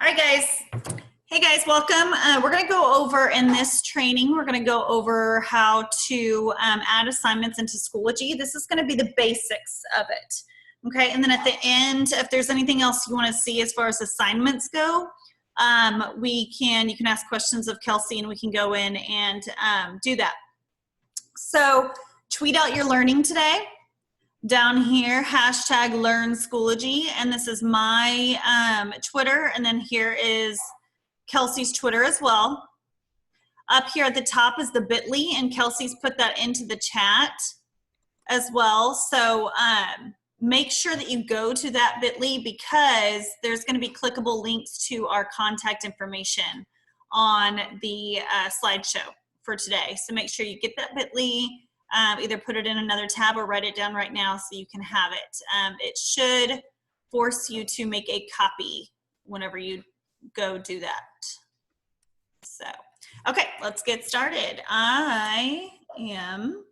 All right, guys. Hey, guys, welcome. We're going to go over in this training, we're going to go over how to add assignments into Schoology. This is going to be the basics of it. Okay, and then at the end, if there's anything else you want to see as far as assignments go, you can ask questions of Kelsey and we can go in and do that. So tweet out your learning today. Down here, hashtag learn Schoology, and this is my Twitter, and then here is Kelsey's Twitter as well. Up here at the top is the bit.ly, and Kelsey's put that into the chat as well. So make sure that you go to that bit.ly because there's going to be clickable links to our contact information on the slideshow for today. So make sure you get that bit.ly. Either put it in another tab or write it down right now so you can have it. It should force you to make a copy whenever you go do that. So, okay, let's get started. I am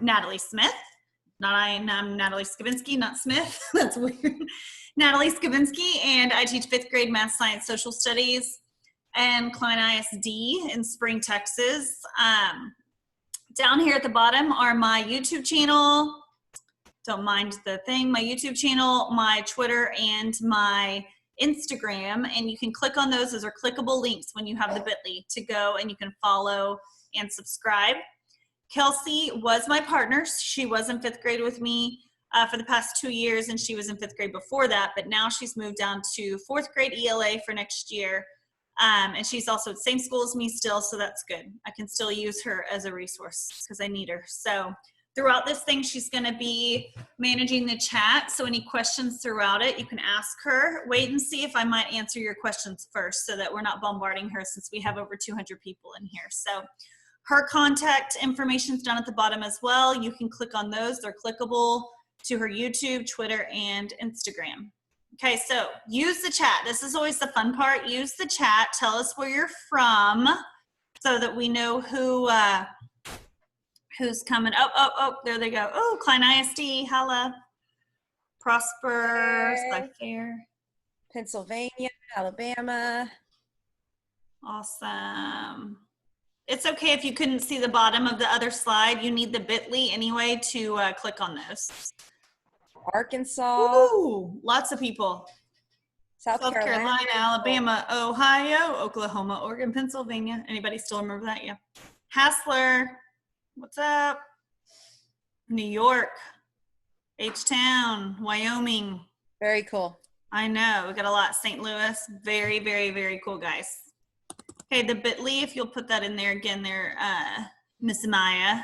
Natalie Smith. I'm Natalie Skavinsky, not Smith. That's weird. Natalie Skavinsky, and I teach 5th grade math, science, social studies, and Klein ISD in Spring, Texas. Down here at the bottom are my YouTube channel. Don't mind the thing. My YouTube channel, my Twitter, and my Instagram. And you can click on those. Those are clickable links when you have the bit.ly to go and you can follow and subscribe. Kelsey was my partner. She was in 5th grade with me for the past 2 years, and she was in 5th grade before that. But now she's moved down to 4th grade ELA for next year. And she's also at the same school as me still, so that's good. I can still use her as a resource because I need her. So throughout this thing, she's going to be managing the chat. So any questions throughout it, you can ask her. Wait and see if I might answer your questions first so that we're not bombarding her since we have over 200 people in here. So her contact information is down at the bottom as well. You can click on those. They're clickable to her YouTube, Twitter, and Instagram. Okay, so use the chat. This is always the fun part. Use the chat. Tell us where you're from so that we know who's coming. Oh, there they go. Oh, Klein ISD, holla. Prosper, Fair. Pennsylvania, Alabama. Awesome. It's okay if you couldn't see the bottom of the other slide. You need the bit.ly anyway to click on those. Arkansas. Ooh, lots of people. South Carolina, Alabama, Ohio, Oklahoma, Oregon, Pennsylvania. Anybody still remember that? Yeah. Hassler, what's up? New York, H-Town, Wyoming. Very cool. I know, we got a lot. St. Louis, very, very, very cool, guys. Okay, the bit.ly, if you'll put that in there again there, Miss Maya.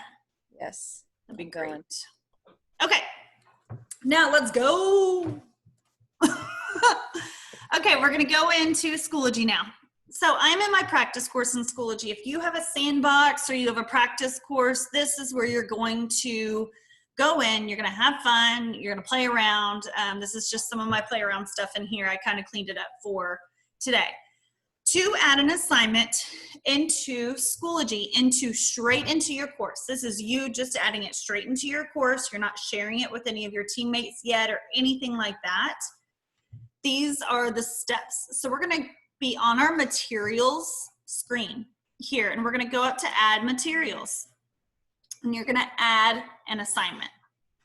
Yes. That'd be great. Okay. Now let's go. Okay, we're going to go into Schoology now. So I'm in my practice course in Schoology. If you have a sandbox or you have a practice course, this is where you're going to go in. You're going to have fun. You're going to play around. This is just some of my play around stuff in here. I kind of cleaned it up for today. To add an assignment into Schoology, straight into your course. This is you just adding it straight into your course. You're not sharing it with any of your teammates yet or anything like that. These are the steps. So we're going to be on our materials screen here, and we're going to go up to add materials. And you're going to add an assignment,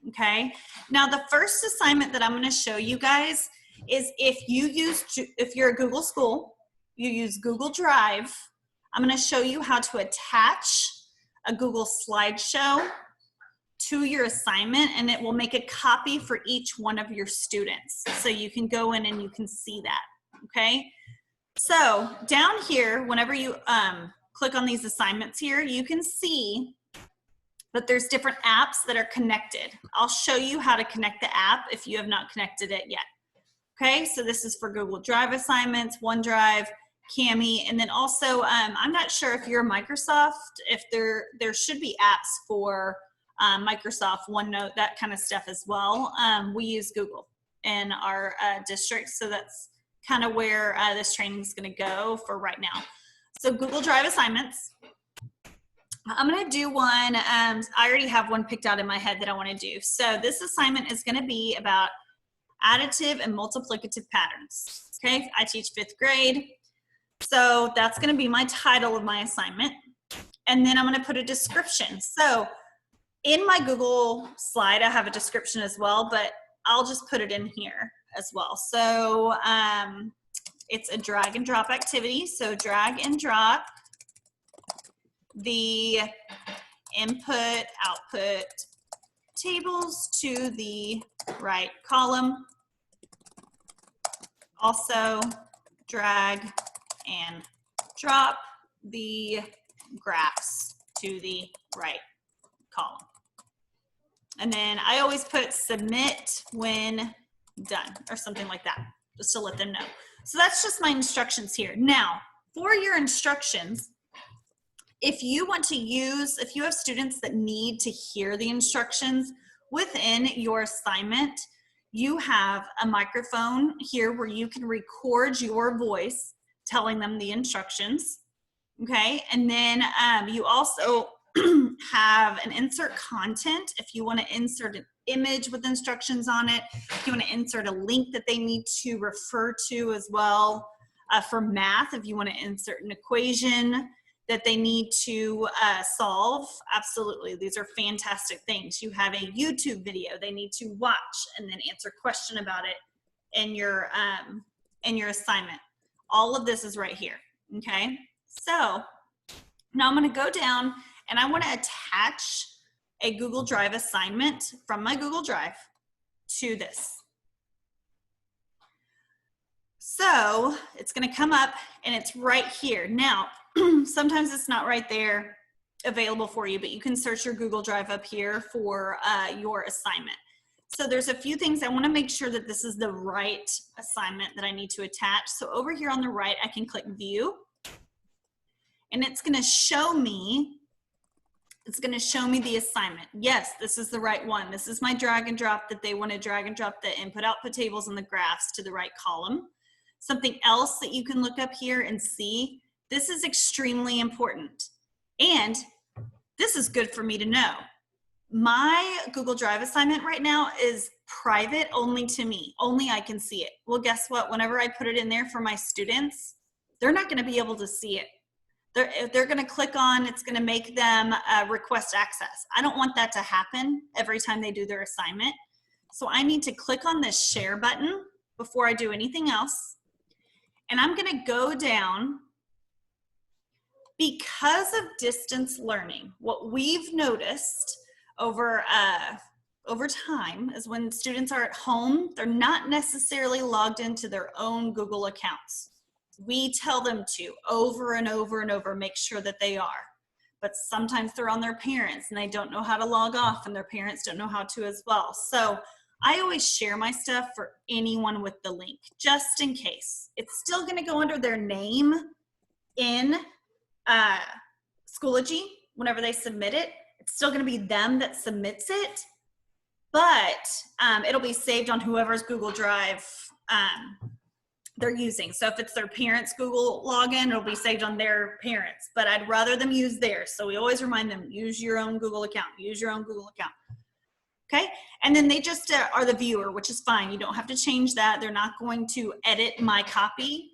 okay? Now, the first assignment that I'm going to show you guys is if you're a Google school, you use Google Drive. I'm going to show you how to attach a Google Slideshow to your assignment, and it will make a copy for each one of your students. So you can go in and you can see that, okay? So down here, whenever you click on these assignments here, you can see that there's different apps that are connected. I'll show you how to connect the app if you have not connected it yet. Okay, so this is for Google Drive assignments, OneDrive, Cami, and then also, I'm not sure if you're Microsoft, if there should be apps for Microsoft, OneNote, that kind of stuff as well. We use Google in our district, so that's kind of where this training is going to go for right now. So Google Drive assignments. I'm going to do one. I already have one picked out in my head that I want to do. So this assignment is going to be about additive and multiplicative patterns. Okay, I teach 5th grade. So that's going to be my title of my assignment. And then I'm going to put a description. So in my Google slide, I have a description as well, but I'll just put it in here as well. So it's a drag and drop activity. So drag and drop the input, output tables to the right column. Also drag and drop the graphs to the right column. And then I always put submit when done or something like that, just to let them know. So that's just my instructions here. Now, for your instructions, if you want to use, if you have students that need to hear the instructions within your assignment, you have a microphone here where you can record your voice telling them the instructions, okay? And then you also have an insert content if you want to insert an image with instructions on it, if you want to insert a link that they need to refer to as well. For math, if you want to insert an equation that they need to solve, absolutely, these are fantastic things. You have a YouTube video they need to watch and then answer a question about it in your assignment. All of this is right here, okay? So now I'm gonna go down and I wanna attach a Google Drive assignment from my Google Drive to this. So it's gonna come up and it's right here. Now, sometimes it's not right there available for you, but you can search your Google Drive up here for your assignment. So there's a few things I want to make sure that this is the right assignment that I need to attach. So over here on the right, I can click view and it's going to show me, the assignment. Yes, this is the right one. This is my drag and drop that they want to drag and drop the input output tables and the graphs to the right column. Something else that you can look up here and see, this is extremely important. And this is good for me to know. My Google Drive assignment right now is private only to me. Only I can see it. Well, guess what? Whenever I put it in there for my students, they're not going to be able to see it. They're going to click on, it's going to make them request access. I don't want that to happen every time they do their assignment. So I need to click on this share button before I do anything else. And I'm going to go down. Because of distance learning, what we've noticed over time is when students are at home, they're not necessarily logged into their own Google accounts. We tell them to over and over and over, make sure that they are. But sometimes they're on their parents and they don't know how to log off and their parents don't know how to as well. So I always share my stuff for anyone with the link, just in case. It's still gonna go under their name in Schoology whenever they submit it. It's still going to be them that submits it, but it'll be saved on whoever's Google Drive they're using. So if it's their parents' Google login, it'll be saved on their parents, but I'd rather them use theirs. So we always remind them, use your own Google account, use your own Google account. Okay, and then they just are the viewer, which is fine. You don't have to change that. They're not going to edit my copy.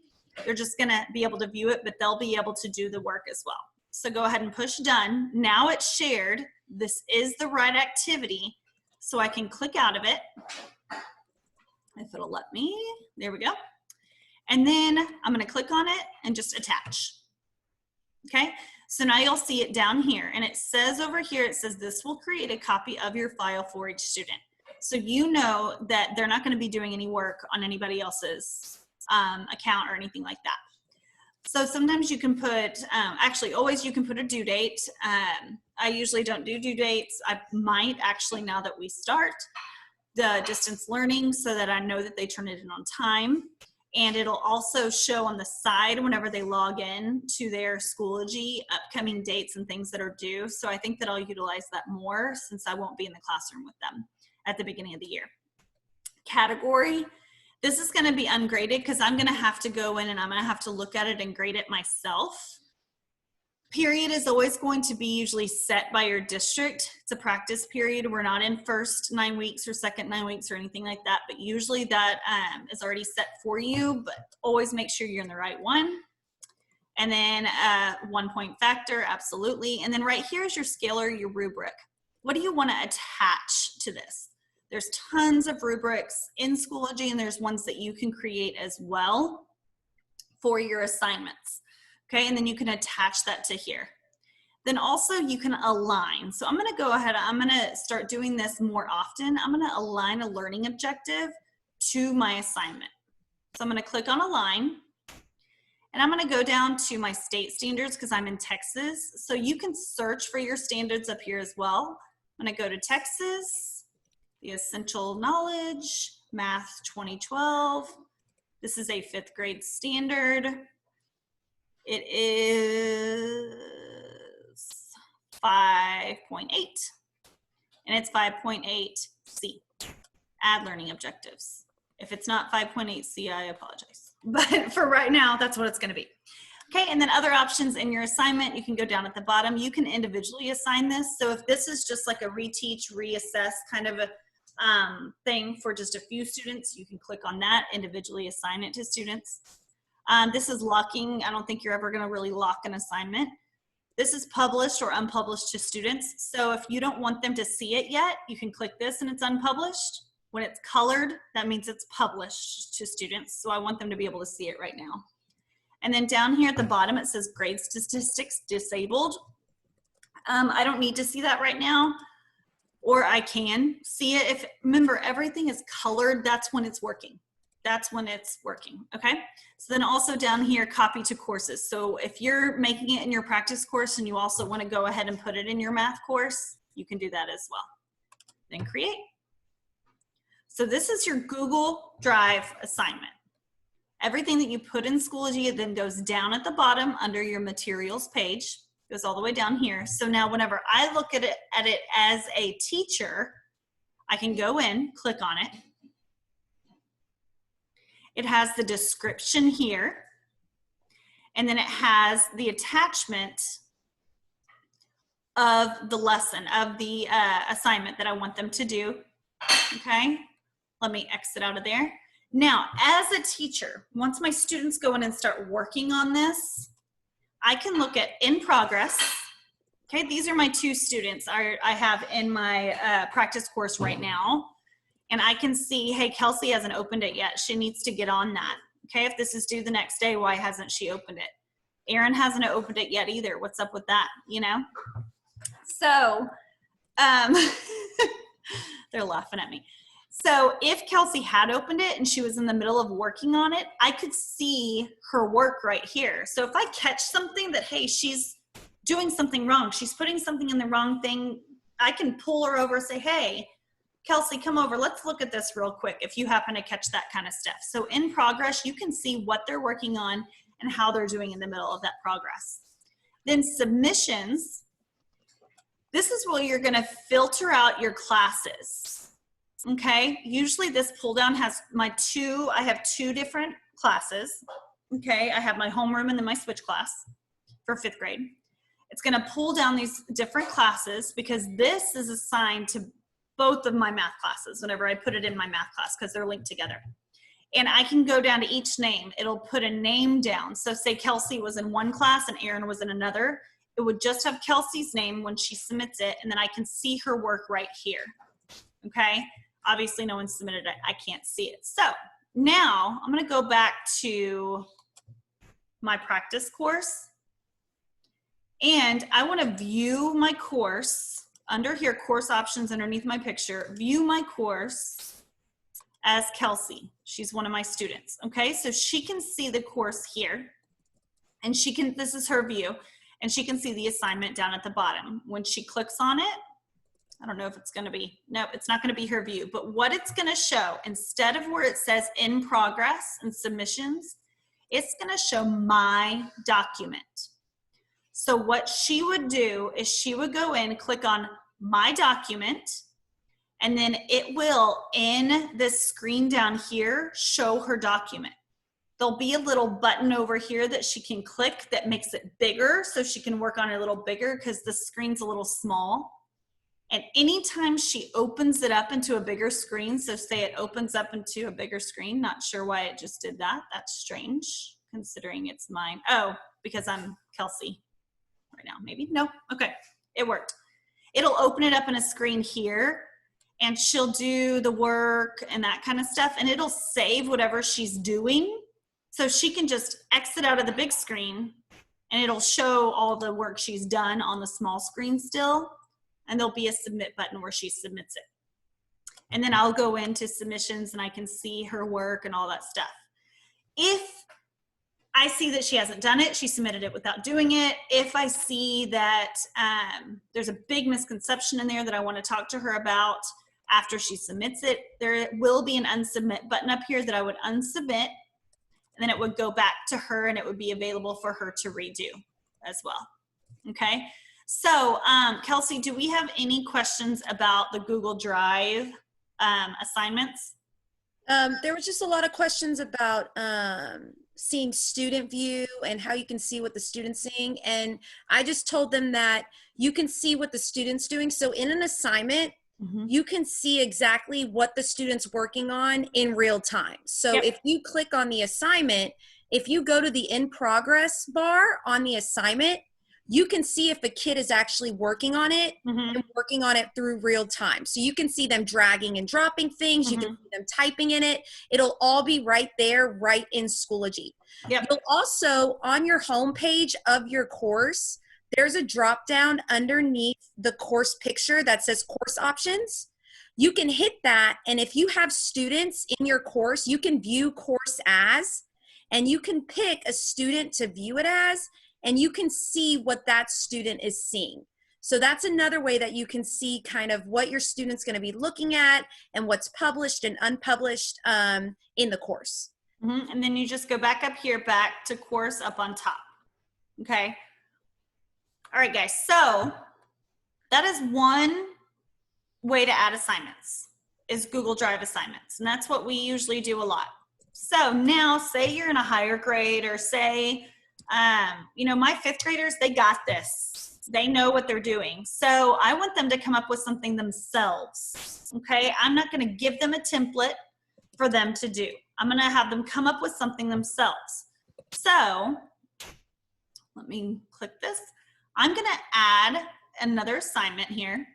They're just gonna be able to view it, but they'll be able to do the work as well. So go ahead and push done. Now it's shared. This is the right activity. So I can click out of it. If it'll let me, there we go. And then I'm gonna click on it and just attach. Okay, so now you'll see it down here and it says over here, it says this will create a copy of your file for each student. So you know that they're not gonna be doing any work on anybody else's account or anything like that. So sometimes you can put, actually always you can put a due date. I usually don't do due dates. I might actually now that we start the distance learning so that I know that they turn it in on time. And it'll also show on the side whenever they log in to their Schoology upcoming dates and things that are due. So I think that I'll utilize that more since I won't be in the classroom with them at the beginning of the year. Category. This is going to be ungraded because I'm going to have to go in and I'm going to have to look at it and grade it myself. Period is always going to be usually set by your district. It's a practice period. We're not in first 9 weeks or second 9 weeks or anything like that, but usually that is already set for you, but always make sure you're in the right one. And then 1 point factor, absolutely. And then right here is your scalar, your rubric. What do you want to attach to this? There's tons of rubrics in Schoology, and there's ones that you can create as well for your assignments. Okay, and then you can attach that to here. Then also you can align. So I'm gonna go ahead, I'm gonna start doing this more often. I'm gonna align a learning objective to my assignment. So I'm gonna click on align, and I'm gonna go down to my state standards because I'm in Texas. So you can search for your standards up here as well. I'm gonna go to Texas, the essential knowledge, math 2012. This is a 5th grade standard. It is 5.8, and it's 5.8C, add learning objectives. If it's not 5.8C, I apologize. But for right now, that's what it's gonna be. Okay, and then other options in your assignment, you can go down at the bottom. You can individually assign this. So if this is just like a reteach, reassess kind of a thing for just a few students, you can click on that, individually assign it to students. This is locking. I don't think you're ever going to really lock an assignment. This is published or unpublished to students. So if you don't want them to see it yet, you can click this and it's unpublished. When it's colored, that means it's published to students. So I want them to be able to see it right now. And then down here at the bottom, it says grade statistics disabled. I don't need to see that right now, or I can see it. If, remember, everything is colored, that's when it's working. That's when it's working, okay? So then also down here, copy to courses. So if you're making it in your practice course and you also want to go ahead and put it in your math course, you can do that as well. Then create. So this is your Google Drive assignment. Everything that you put in Schoology then goes down at the bottom under your materials page, goes all the way down here. So now whenever I look at it as a teacher, I can go in, click on it. It has the description here, and then it has the attachment of the lesson, of the assignment that I want them to do, okay? Let me exit out of there. Now, as a teacher, once my students go in and start working on this, I can look at in progress. Okay, these are my 2 students I have in my practice course right now. And I can see, hey, Kelsey hasn't opened it yet. She needs to get on that. Okay, if this is due the next day, why hasn't she opened it? Erin hasn't opened it yet either. What's up with that, you know? So, they're laughing at me. So if Kelsey had opened it and she was in the middle of working on it, I could see her work right here. So if I catch something that, hey, she's doing something wrong, she's putting something in the wrong thing, I can pull her over and say, hey, Kelsey, come over, let's look at this real quick if you happen to catch that kind of stuff. So in progress, you can see what they're working on and how they're doing in the middle of that progress. Then submissions, this is where you're gonna filter out your classes, okay? Usually this pull down has I have 2 different classes, okay? I have my homeroom and then my switch class for 5th grade. It's gonna pull down these different classes because this is assigned to both of my math classes whenever I put it in my math class because they're linked together. And I can go down to each name. It'll put a name down. So say Kelsey was in one class and Erin was in another. It would just have Kelsey's name when she submits it, and then I can see her work right here, okay? Obviously no one submitted it, I can't see it. So now I'm gonna go back to my practice course, and I wanna view my course. Under here, course options underneath my picture, view my course as Kelsey. She's one of my students, okay? So she can see the course here, and she can, this is her view, and she can see the assignment down at the bottom. When she clicks on it, I don't know if it's gonna be, no, it's not gonna be her view, but what it's gonna show, instead of where it says in progress and submissions, it's gonna show my document. So what she would do is she would go in, click on my document, and then it will, in this screen down here, show her document. there'll be a little button over here that she can click that makes it bigger so she can work on it a little bigger because the screen's a little small. And anytime she opens it up into a bigger screen, so say it opens up into a bigger screen, not sure why it just did that. That's strange considering it's mine. Oh, because I'm Kelsey right now, maybe? No, okay, it worked. It'll open it up in a screen here and she'll do the work and that kind of stuff and it'll save whatever she's doing. So she can just exit out of the big screen and it'll show all the work she's done on the small screen still. And there'll be a submit button where she submits it. And then I'll go into submissions and I can see her work and all that stuff. If I see that she hasn't done it, she submitted it without doing it. If I see that there's a big misconception in there that I want to talk to her about after she submits it, there will be an unsubmit button up here that I would unsubmit. And then it would go back to her and it would be available for her to redo as well. Okay. So, Kelsey, do we have any questions about the Google Drive assignments? There was just a lot of questions about seeing student view and how you can see what the student's seeing. And I just told them that you can see what the student's doing. So in an assignment, you can see exactly what the student's working on in real time. So if you click on the assignment, if you go to the in progress bar on the assignment, you can see if a kid is actually working on it and working on it through real time. So you can see them dragging and dropping things. You can see them typing in it. It'll all be right there, right in Schoology. You'll also, on your home page of your course, there's a drop down underneath the course picture that says course options. You can hit that. And if you have students in your course, you can view course as, and you can pick a student to view it as, and you can see what that student is seeing. So that's another way that you can see kind of what your student's going to be looking at and what's published and unpublished in the course. And then you just go back up here, back to course up on top. Okay. All right, guys. So that is one way to add assignments, is Google Drive assignments. And that's what we usually do a lot. So now say you're in a higher grade, or say, you know, my 5th graders, they got this. They know what they're doing. So I want them to come up with something themselves. Okay. I'm not going to give them a template for them to do. I'm going to have them come up with something themselves. So let me click this. I'm going to add another assignment here.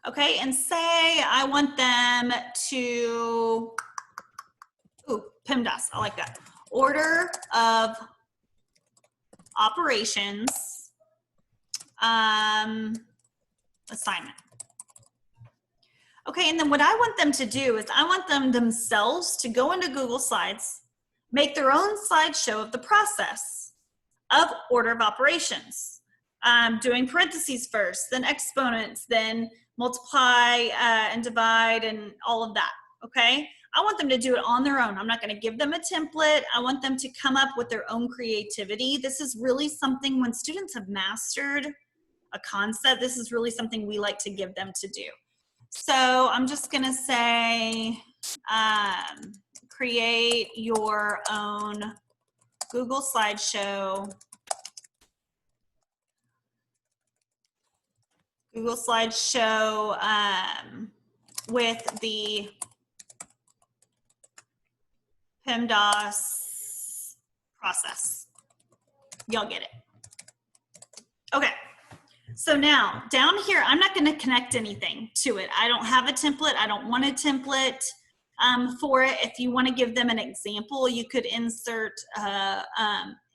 Okay. And say I want them to, PEMDAS, I like that. Order of operations assignment. Okay, and then what I want them to do is I want them themselves to go into Google Slides, make their own slideshow of the process of order of operations, doing parentheses first, then exponents, then multiply and divide and all of that, okay? I want them to do it on their own. I'm not going to give them a template. I want them to come up with their own creativity. This is really something when students have mastered a concept, this is really something we like to give them to do. So I'm just going to say, create your own Google Slideshow. Google Slideshow with the PEMDAS process. Y'all get it. Okay. So now down here, I'm not going to connect anything to it. I don't have a template. I don't want a template for it. If you want to give them an example, you could insert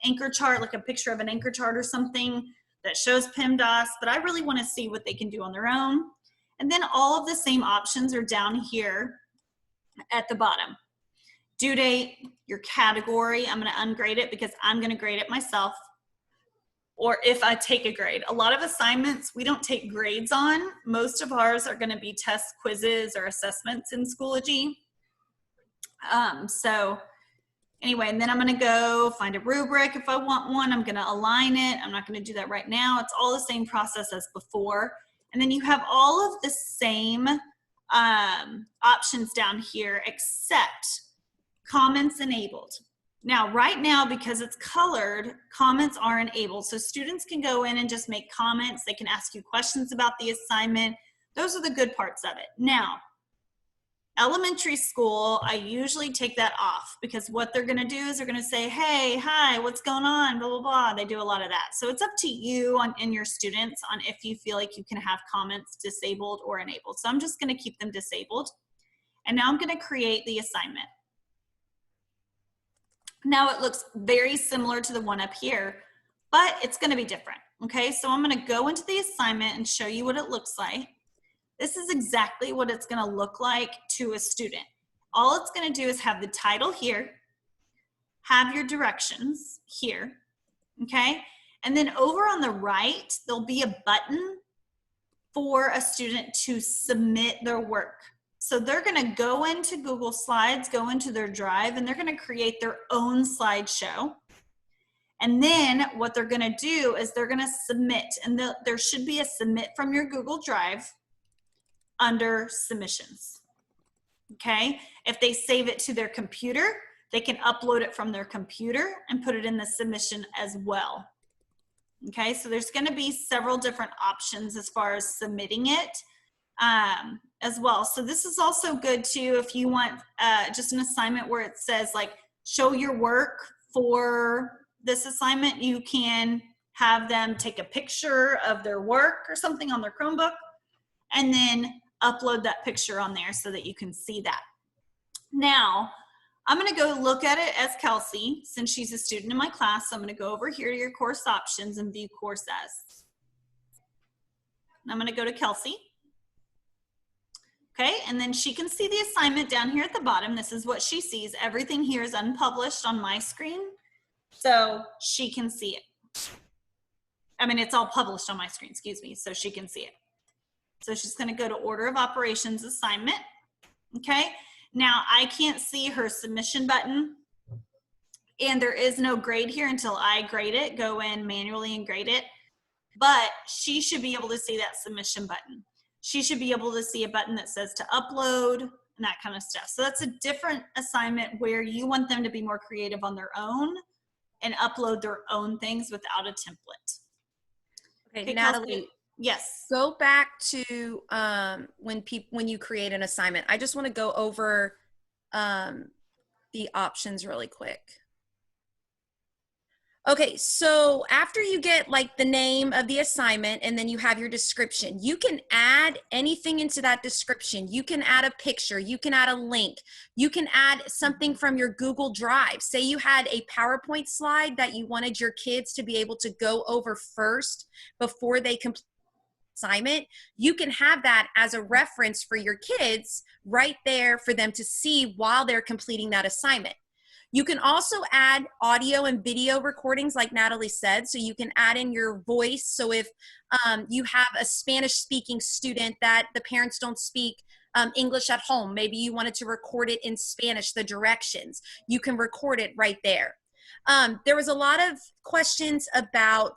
anchor chart, like a picture of an anchor chart or something that shows PEMDAS, but I really want to see what they can do on their own. And then all of the same options are down here at the bottom. Due date, your category, I'm going to ungrade it because I'm going to grade it myself. Or if I take a grade. A lot of assignments we don't take grades on. Most of ours are going to be tests, quizzes, or assessments in Schoology. So anyway, and then I'm going to go find a rubric if I want one. I'm going to align it. I'm not going to do that right now. It's all the same process as before. And then you have all of the same options down here except comments enabled. Now, right now, because it's colored, comments are enabled. So students can go in and just make comments. They can ask you questions about the assignment. Those are the good parts of it. Now, elementary school, I usually take that off because what they're gonna do is they're gonna say, hey, hi, what's going on, blah, blah, blah. They do a lot of that. So it's up to you and your students on if you feel like you can have comments disabled or enabled. So I'm just gonna keep them disabled. And now I'm gonna create the assignment. Now it looks very similar to the one up here, but it's gonna be different, okay? So I'm gonna go into the assignment and show you what it looks like. This is exactly what it's gonna look like to a student. All it's gonna do is have the title here, have your directions here, okay? And then over on the right, there'll be a button for a student to submit their work. So they're gonna go into Google Slides, go into their Drive, and they're gonna create their own slideshow. And then what they're gonna do is they're gonna submit, and there should be a submit from your Google Drive under submissions, okay? If they save it to their computer, they can upload it from their computer and put it in the submission as well, okay? So there's gonna be several different options as far as submitting it as well. So this is also good too if you want just an assignment where it says like, show your work for this assignment. You can have them take a picture of their work or something on their Chromebook and then upload that picture on there so that you can see that. Now, I'm gonna go look at it as Kelsey, since she's a student in my class. So I'm gonna go over here to your course options and view course as. And I'm gonna go to Kelsey. Okay, and then she can see the assignment down here at the bottom. This is what she sees. Everything here is unpublished on my screen, so she can see it. I mean, it's all published on my screen, excuse me, so she can see it. So she's gonna go to order of operations assignment, okay? Now, I can't see her submission button, and there is no grade here until I grade it, go in manually and grade it, but she should be able to see that submission button. She should be able to see a button that says to upload and that kind of stuff. So that's a different assignment where you want them to be more creative on their own and upload their own things without a template. Okay, Natalie. Kelsey, yes. Go back to when you create an assignment. I just want to go over the options really quick. Okay, so after you get like the name of the assignment and then you have your description, you can add anything into that description. You can add a picture, you can add a link, you can add something from your Google Drive. Say you had a PowerPoint slide that you wanted your kids to be able to go over first before they complete the assignment. You can have that as a reference for your kids right there for them to see while they're completing that assignment. You can also add audio and video recordings like Natalie said, so you can add in your voice. So if you have a Spanish speaking student that the parents don't speak English at home, maybe you wanted to record it in Spanish, the directions, you can record it right there. There was a lot of questions about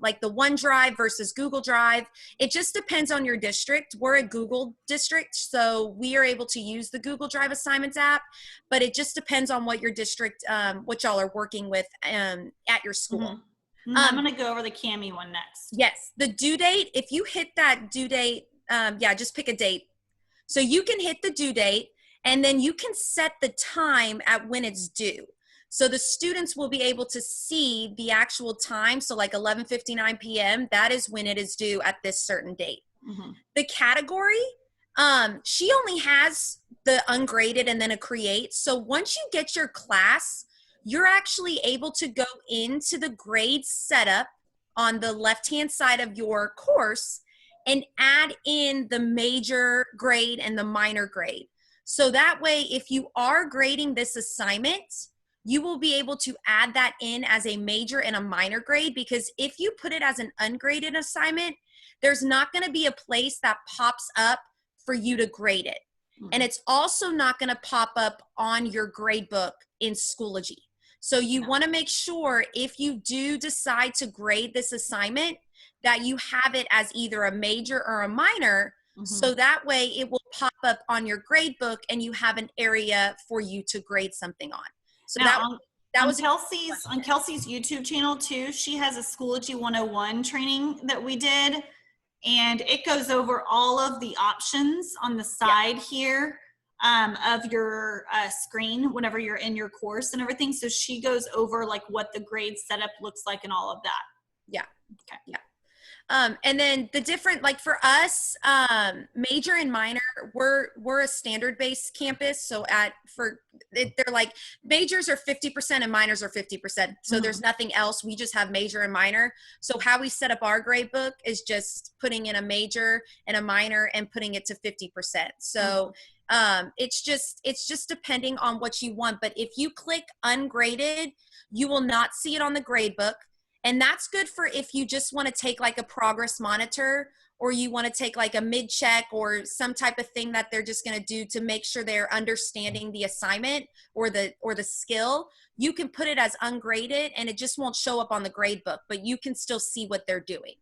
like the OneDrive versus Google Drive. It just depends on your district. We're a Google district, so we are able to use the Google Drive Assignments app, but it just depends on what your district, what y'all are working with at your school. Mm-hmm. I'm gonna go over the Cami one next. Yes, the due date, if you hit that due date, yeah, just pick a date. So you can hit the due date and then you can set the time at when it's due. So the students will be able to see the actual time. So like 11:59 p.m., that is when it is due at this certain date. Mm-hmm. The category, she only has the ungraded and then a create. So once you get your class, you're actually able to go into the grade setup on the left-hand side of your course and add in the major grade and the minor grade. So that way, if you are grading this assignment, you will be able to add that in as a major and a minor grade, because if you put it as an ungraded assignment, there's not going to be a place that pops up for you to grade it. Mm-hmm. And it's also not going to pop up on your grade book in Schoology. So you want to make sure if you do decide to grade this assignment that you have it as either a major or a minor, mm-hmm. so that way it will pop up on your grade book and you have an area for you to grade something on. So Now, that on was Kelsey's YouTube channel too, she has a Schoology 101 training that we did, and it goes over all of the options on the side here of your screen whenever you're in your course and everything. So she goes over like what the grade setup looks like and all of that. Yeah. Okay. Yeah. And then the different, like for us, major and minor, we're a standard-based campus. So they're like majors are 50% and minors are 50%. So there's nothing else. We just have major and minor. So how we set up our grade book is just putting in a major and a minor and putting it to 50%. So it's just depending on what you want. But if you click ungraded, you will not see it on the grade book. And that's good for if you just want to take like a progress monitor, or you want to take like a mid-check or some type of thing that they're just going to do to make sure they're understanding the assignment or the skill. You can put it as ungraded and it just won't show up on the grade book, but you can still see what they're doing.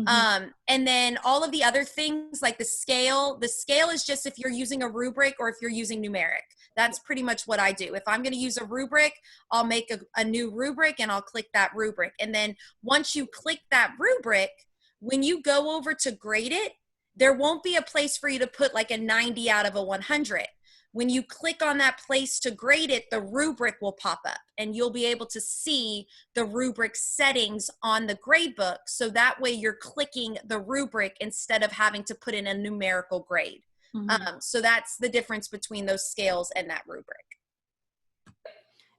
And then all of the other things like the scale is just if you're using a rubric or if you're using numeric. That's pretty much what I do. If I'm going to use a rubric, I'll make a new rubric and I'll click that rubric. And then once you click that rubric, when you go over to grade it, there won't be a place for you to put like a 90 out of a 100. When you click on that place to grade it, the rubric will pop up and you'll be able to see the rubric settings on the grade book. So that way you're clicking the rubric instead of having to put in a numerical grade. So that's the difference between those scales and that rubric.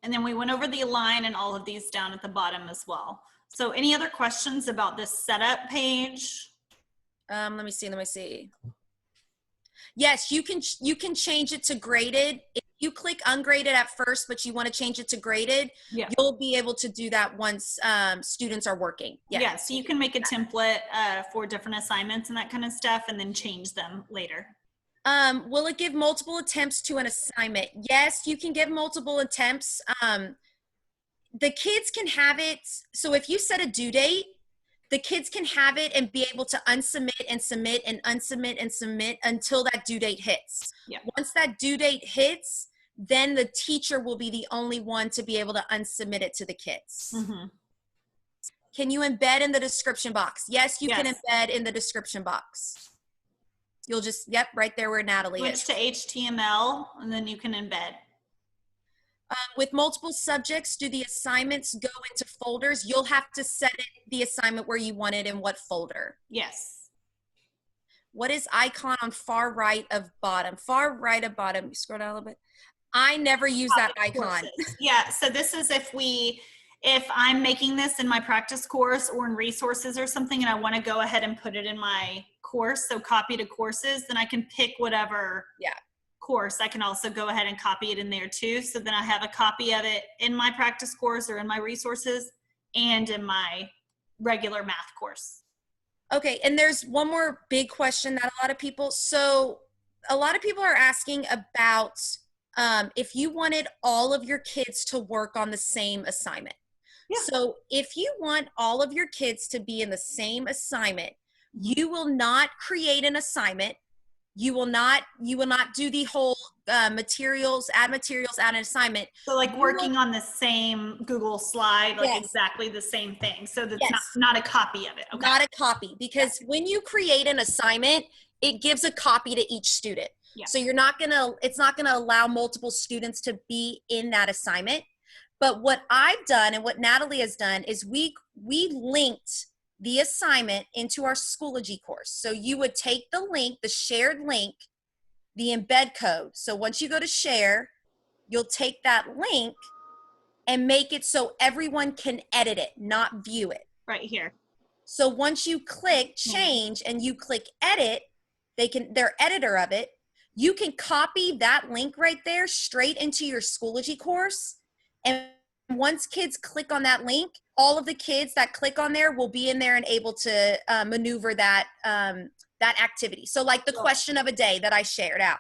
And then we went over the align and all of these down at the bottom as well. So any other questions about this setup page? Let me see. Yes, you can change it to graded. If you click ungraded at first, but you want to change it to graded, you'll be able to do that once students are working. Yeah, so you can make a template for different assignments and that kind of stuff and then change them later. Will it give multiple attempts to an assignment? Yes, you can give multiple attempts. The kids can have it. So if you set a due date, the kids can have it and be able to unsubmit and submit and unsubmit and submit until that due date hits. Once that due date hits, then the teacher will be the only one to be able to unsubmit it to the kids. Can you embed in the description box? Yes, you can embed in the description box. You'll just, right there where Natalie is. Switch to HTML and then you can embed. With multiple subjects, do the assignments go into folders? You'll have to set the assignment where you want it in what folder. Yes. What is icon on far right of bottom? Far right of bottom. You scroll down a little bit. I never use that icon. Yeah, so this is if I'm making this in my practice course or in resources or something and I want to go ahead and put it in my course, so copy to courses, then I can pick whatever course. I can also go ahead and copy it in there too. So then I have a copy of it in my practice course or in my resources and in my regular math course. Okay, and there's one more big question that a lot of people are asking about if you wanted all of your kids to work on the same assignment. So if you want all of your kids to be in the same assignment, you will not create an assignment. You will not do the whole add materials, add an assignment. So like working on the same Google slide, like exactly the same thing. So that's not a copy of it. Okay. Not a copy, because when you create an assignment, it gives a copy to each student. So it's not gonna allow multiple students to be in that assignment. But what I've done and what Natalie has done is we linked the assignment into our Schoology course. So you would take the link, the shared link, the embed code. So once you go to share, you'll take that link and make it so everyone can edit it, not view it. Right here. So once you click change and you click edit, they're editor of it. You can copy that link right there straight into your Schoology course. And once kids click on that link, all of the kids that click on there will be in there and able to maneuver that activity. So like the question of a day that I shared out.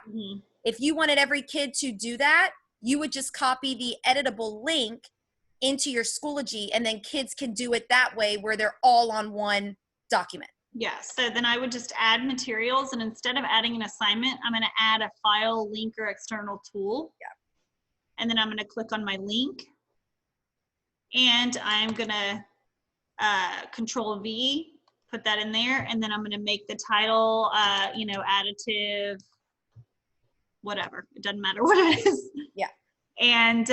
If you wanted every kid to do that, you would just copy the editable link into your Schoology, and then kids can do it that way where they're all on one document. Yeah, so then I would just add materials, and instead of adding an assignment, I'm going to add a file, link, or external tool. Yeah. And then I'm going to click on my link, and I'm going to Control V, put that in there, and then I'm going to make the title, you know, additive, whatever. It doesn't matter what it is. Yeah. And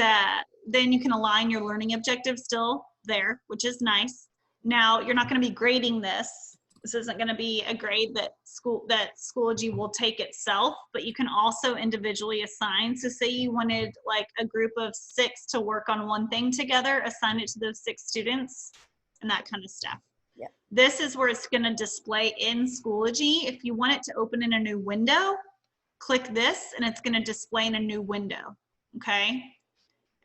then you can align your learning objectives still there, which is nice. Now, you're not going to be grading this. This isn't going to be a grade that Schoology will take itself, but you can also individually assign. So say you wanted like a group of 6 to work on one thing together, assign it to those 6 students and that kind of stuff. Yeah. This is where it's going to display in Schoology. If you want it to open in a new window, click this and it's going to display in a new window. Okay.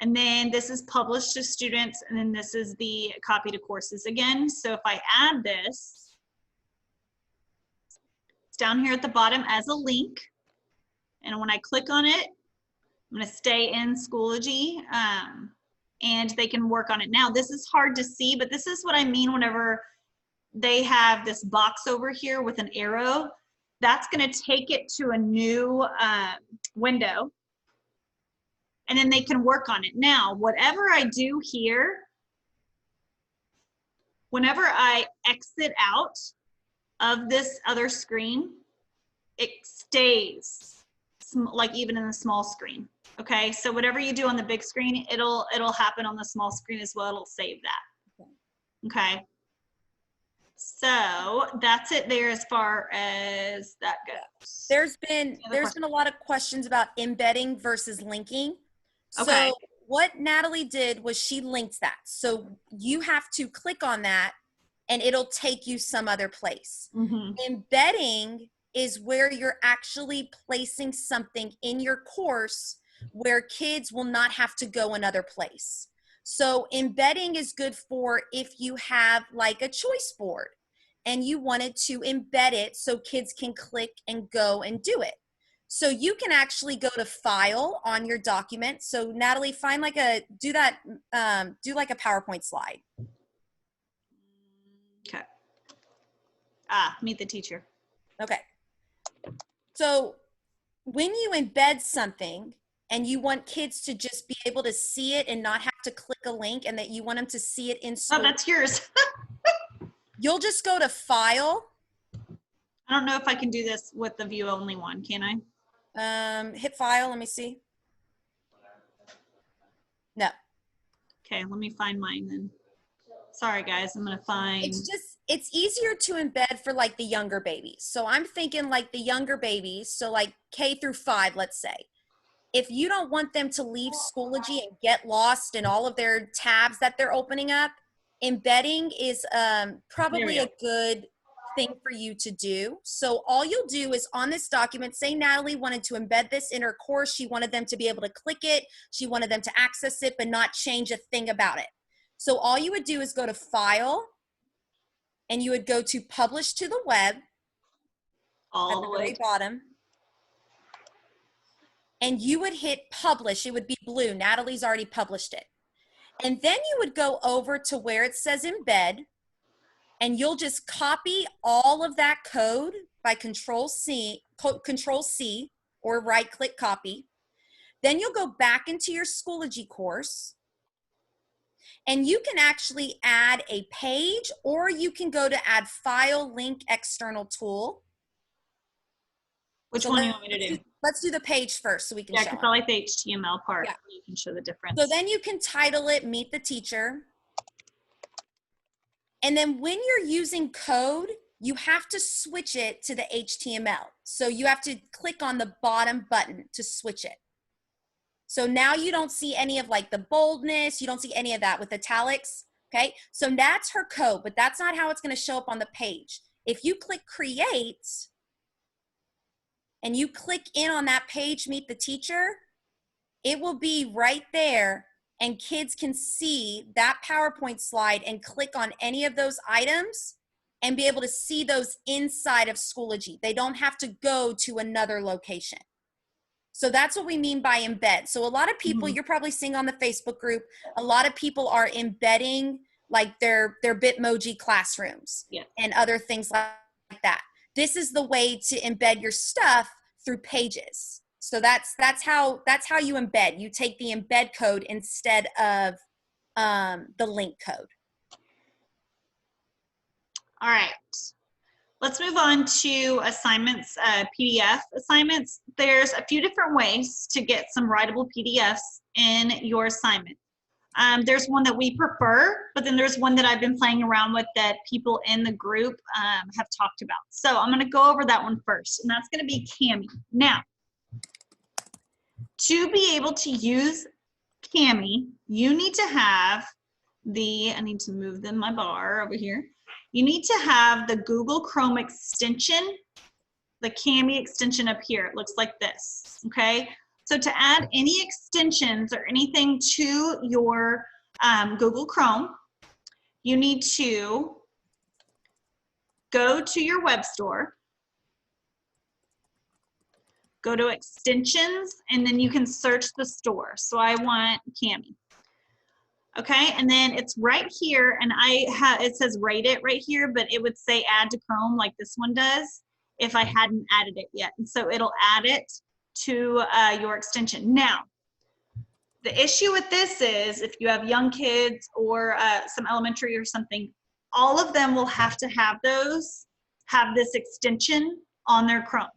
And then this is published to students, and then this is the copy to courses again. So if I add this, it's down here at the bottom as a link. And when I click on it, I'm going to stay in Schoology, and they can work on it. Now, this is hard to see, but this is what I mean whenever they have this box over here with an arrow. That's going to take it to a new window, and then they can work on it. Now, whatever I do here, whenever I exit out of this other screen, it stays like even in the small screen. Okay, so whatever you do on the big screen, it'll happen on the small screen as well. It'll save that. Okay, so that's it there as far as that goes. There's been a lot of questions about embedding versus linking. Okay. So what Natalie did was she linked that. So you have to click on that and it'll take you some other place. Mm-hmm. Embedding is where you're actually placing something in your course where kids will not have to go another place. So embedding is good for if you have like a choice board and you wanted to embed it so kids can click and go and do it. So you can actually go to File on your document. So Natalie, find like do like a PowerPoint slide. Okay. Meet the teacher. Okay. So when you embed something and you want kids to just be able to see it and not have to click a link, and that you want them to see it in school. Oh, that's yours. You'll just go to File. I don't know if I can do this with the view only one, can I? Hit File, let me see. No. Okay, let me find mine then. Sorry guys, I'm gonna find. It's easier to embed for like the younger babies. So I'm thinking like the younger babies, so like K through 5, let's say. If you don't want them to leave Schoology and get lost in all of their tabs that they're opening up, embedding is probably a good thing for you to do. So all you'll do is on this document, say Natalie wanted to embed this in her course. She wanted them to be able to click it. She wanted them to access it, but not change a thing about it. So all you would do is go to File, and you would go to Publish to the Web all at the very bottom. And you would hit Publish. It would be blue. Natalie's already published it. And then you would go over to where it says Embed, and you'll just copy all of that code by Control C, or right-click copy. Then you'll go back into your Schoology course, and you can actually add a page, or you can go to add File, Link, External Tool. Which one do you want me to do? Let's do the page first so we can show it. Yeah, because I like the HTML part. Yeah. You can show the difference. So then you can title it Meet the Teacher. And then when you're using code, you have to switch it to the HTML. So you have to click on the bottom button to switch it. So now you don't see any of like the boldness, you don't see any of that with italics, okay? So that's her code, but that's not how it's gonna show up on the page. If you click Create, and you click in on that page, Meet the Teacher, it will be right there, and kids can see that PowerPoint slide and click on any of those items and be able to see those inside of Schoology. They don't have to go to another location. So that's what we mean by embed. So a lot of people, you're probably seeing on the Facebook group, a lot of people are embedding like their Bitmoji classrooms and other things like that. This is the way to embed your stuff through pages. So that's how you embed. You take the embed code instead of the link code. All right. Let's move on to assignments, PDF assignments. There's a few different ways to get some writable PDFs in your assignment. There's one that we prefer, but then there's one that I've been playing around with that people in the group have talked about. So I'm going to go over that one first, and that's going to be Cami. Now, to be able to use Cami, you need to have I need to move my bar over here. You need to have the Google Chrome extension, the Cami extension up here. It looks like this, okay? So to add any extensions or anything to your Google Chrome, you need to go to your web store, go to extensions, and then you can search the store. So I want Cami. Okay, and then it's right here, and it says rate it right here, but it would say add to Chrome like this one does if I hadn't added it yet. And so it'll add it to your extension. Now, the issue with this is if you have young kids or some elementary or something, all of them will have to have this extension on their Chrome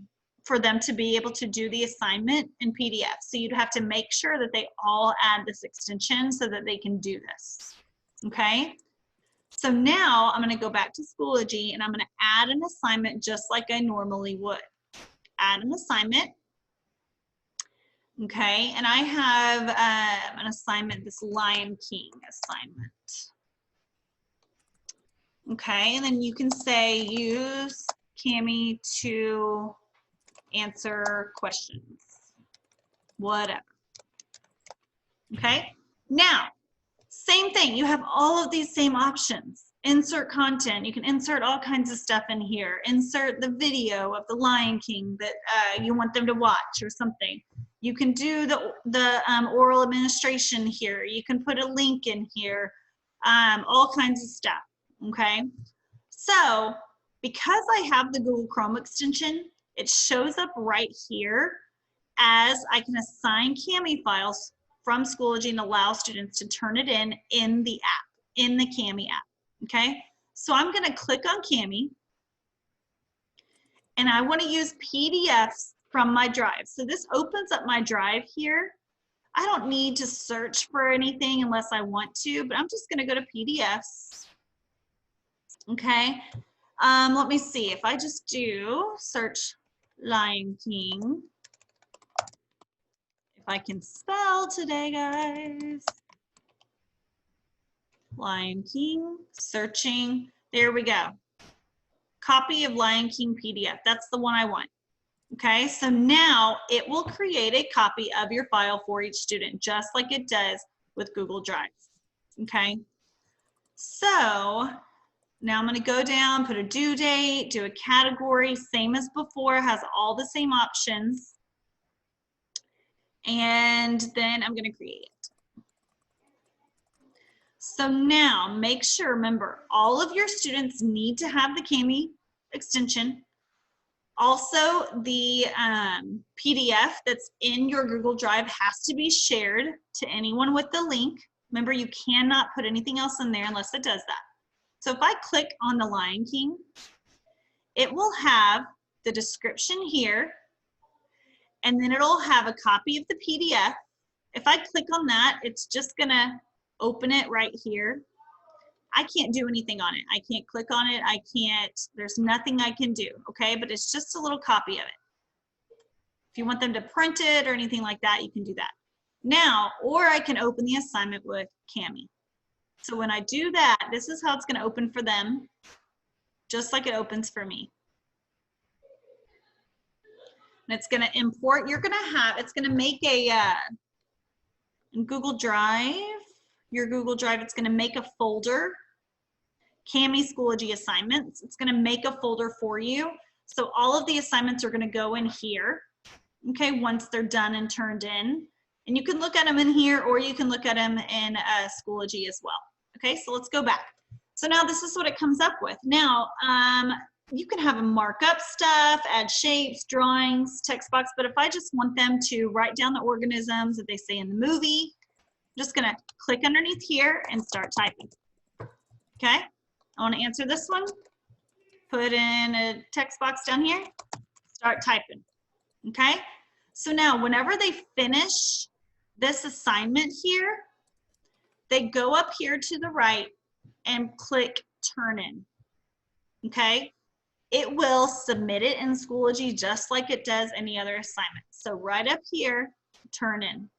for them to be able to do the assignment in PDF. So you'd have to make sure that they all add this extension so that they can do this, okay? So now I'm gonna go back to Schoology and I'm gonna add an assignment just like I normally would. Add an assignment, okay? And I have an assignment, this Lion King assignment. Okay, and then you can say use Cami to answer questions, whatever. Okay, now, same thing, you have all of these same options. Insert content, you can insert all kinds of stuff in here. Insert the video of the Lion King that you want them to watch or something. You can do the oral administration here. You can put a link in here, all kinds of stuff, okay? So, because I have the Google Chrome extension, it shows up right here as I can assign Cami files from Schoology and allow students to turn it in the app, in the Cami app, okay? So I'm gonna click on Cami and I wanna use PDFs from my drive. So this opens up my drive here. I don't need to search for anything unless I want to, but I'm just gonna go to PDFs, okay? Let me see, if I just do search Lion King, if I can spell today, guys. Lion King, searching, there we go. Copy of Lion King PDF, that's the one I want. Okay, so now it will create a copy of your file for each student, just like it does with Google Drive. Okay, so now I'm going to go down, put a due date, do a category, same as before, has all the same options. And then I'm going to create it. So now make sure, remember, all of your students need to have the Cami extension. Also, the PDF that's in your Google Drive has to be shared to anyone with the link. Remember, you cannot put anything else in there unless it does that. So if I click on the Lion King, it will have the description here, and then it'll have a copy of the PDF. If I click on that, it's just gonna open it right here. I can't do anything on it. I can't click on it. I can't, there's nothing I can do, okay? But it's just a little copy of it. If you want them to print it or anything like that, you can do that. Now, or I can open the assignment with Cami. So when I do that, this is how it's going to open for them, just like it opens for me. And it's going to import, you're going to have, it's going to make a, in Google Drive, your Google Drive, it's going to make a folder, Cami Schoology assignments. It's going to make a folder for you. So all of the assignments are going to go in here, okay, once they're done and turned in. And you can look at them in here, or you can look at them in Schoology as well. Okay, so let's go back. So now this is what it comes up with. Now, you can have them mark up stuff, add shapes, drawings, text box, but if I just want them to write down the organisms that they say in the movie, I'm just gonna click underneath here and start typing. Okay, I wanna answer this one. Put in a text box down here, start typing, okay? So now whenever they finish this assignment here, they go up here to the right and click turn in, okay? It will submit it in Schoology just like it does any other assignment. So right up here, turn in,